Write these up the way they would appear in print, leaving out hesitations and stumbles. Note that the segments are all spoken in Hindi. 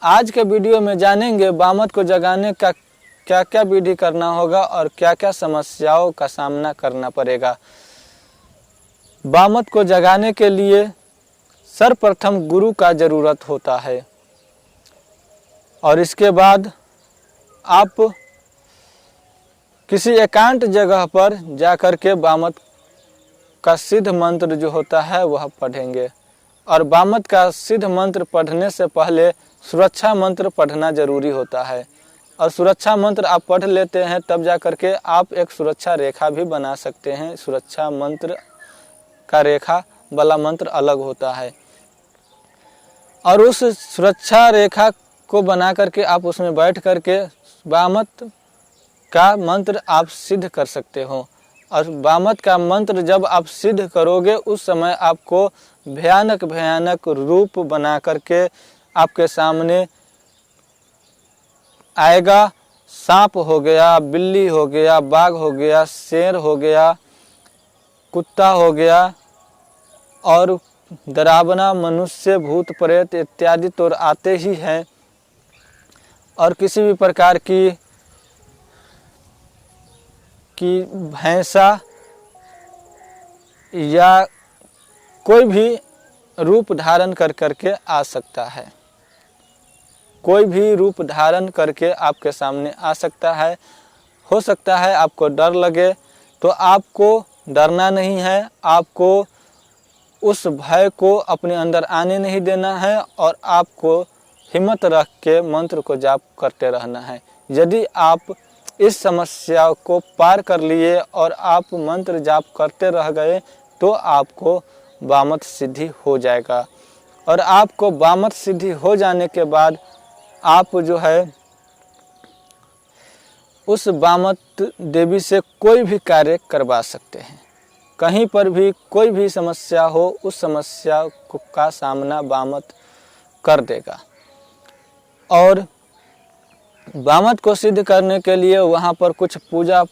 आज के वीडियो में जानेंगे बामत को जगाने का क्या क्या विधि करना होगा और क्या क्या समस्याओं का सामना करना पड़ेगा। बामत को जगाने के लिए सर्वप्रथम गुरु का ज़रूरत होता है और इसके बाद आप किसी एकांत जगह पर जाकर के बामत का सिद्ध मंत्र जो होता है वह पढ़ेंगे। और बामत का सिद्ध मंत्र पढ़ने से पहले सुरक्षा मंत्र पढ़ना जरूरी होता है और सुरक्षा मंत्र आप पढ़ लेते हैं तब जा कर के आप एक सुरक्षा रेखा भी बना सकते हैं। सुरक्षा मंत्र का रेखा वाला मंत्र अलग होता है और उस सुरक्षा रेखा को बना करके आप उसमें बैठ करके बामत का मंत्र आप सिद्ध कर सकते हो। और बामत का मंत्र जब आप सिद्ध करोगे उस समय आपको भयानक भयानक रूप बना करके आपके सामने आएगा। सांप हो गया, बिल्ली हो गया, बाघ हो गया, शेर हो गया, कुत्ता हो गया और डरावना मनुष्य, भूत प्रेत इत्यादि तो आते ही हैं। और किसी भी प्रकार की भैंसा या कोई भी रूप धारण कर करके आ सकता है। कोई भी रूप धारण करके आपके सामने आ सकता है। हो सकता है आपको डर लगे तो आपको डरना नहीं है, आपको उस भय को अपने अंदर आने नहीं देना है और आपको हिम्मत रख के मंत्र को जाप करते रहना है। यदि आप इस समस्या को पार कर लिए और आप मंत्र जाप करते रह गए तो आपको बामत सिद्धि हो जाएगा। और आपको बामत सिद्धि हो जाने के बाद आप जो है उस बामत देवी से कोई भी कार्य करवा सकते हैं। कहीं पर भी कोई भी समस्या हो उस समस्या का सामना बामत कर देगा। और बामत को सिद्ध करने के लिए वहाँ पर कुछ पूजा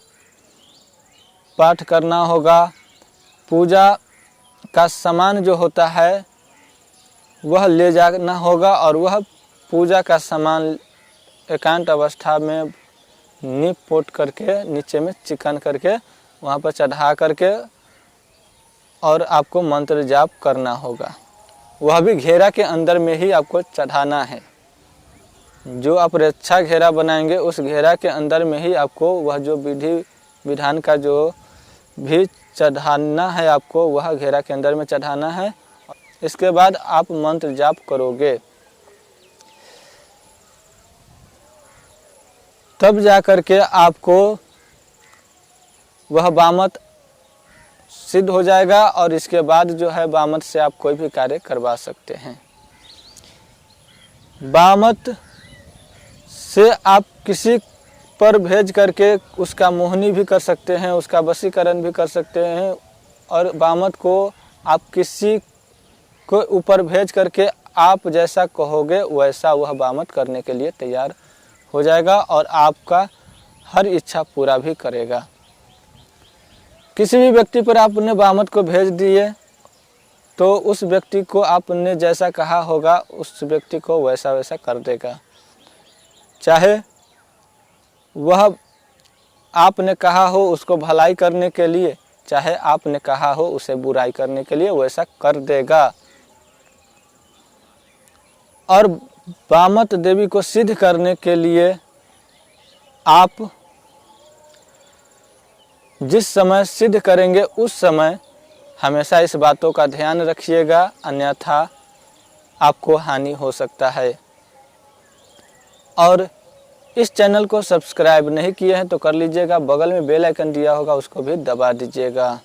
पाठ करना होगा। पूजा का सामान जो होता है वह ले जाना होगा और वह पूजा का सामान एकांत अवस्था में नींव पोत करके नीचे में चिकन करके वहाँ पर चढ़ा करके और आपको मंत्र जाप करना होगा। वह भी घेरा के अंदर में ही आपको चढ़ाना है। जो आप रक्षा घेरा बनाएंगे उस घेरा के अंदर में ही आपको वह जो विधि विधान का जो भी चढ़ाना है आपको वह घेरा के अंदर में चढ़ाना है। इसके बाद आप मंत्र जाप करोगे तब जा कर के आपको वह बामत सिद्ध हो जाएगा और इसके बाद जो है बामत से आप कोई भी कार्य करवा सकते हैं। बामत से आप किसी पर भेज करके उसका मोहनी भी कर सकते हैं, उसका वशीकरण भी कर सकते हैं। और बामत को आप किसी को ऊपर भेज करके आप जैसा कहोगे वैसा वह बामत करने के लिए तैयार हो जाएगा और आपका हर इच्छा पूरा भी करेगा। किसी भी व्यक्ति पर आपने बामत को भेज दिए तो उस व्यक्ति को आपने जैसा कहा होगा उस व्यक्ति को वैसा वैसा कर देगा। चाहे वह आपने कहा हो उसको भलाई करने के लिए, चाहे आपने कहा हो उसे बुराई करने के लिए, वैसा कर देगा। और बामत देवी को सिद्ध करने के लिए आप जिस समय सिद्ध करेंगे उस समय हमेशा इस बातों का ध्यान रखिएगा, अन्यथा आपको हानि हो सकता है। और इस चैनल को सब्सक्राइब नहीं किए हैं तो कर लीजिएगा, बगल में बेल आइकन दिया होगा उसको भी दबा दीजिएगा।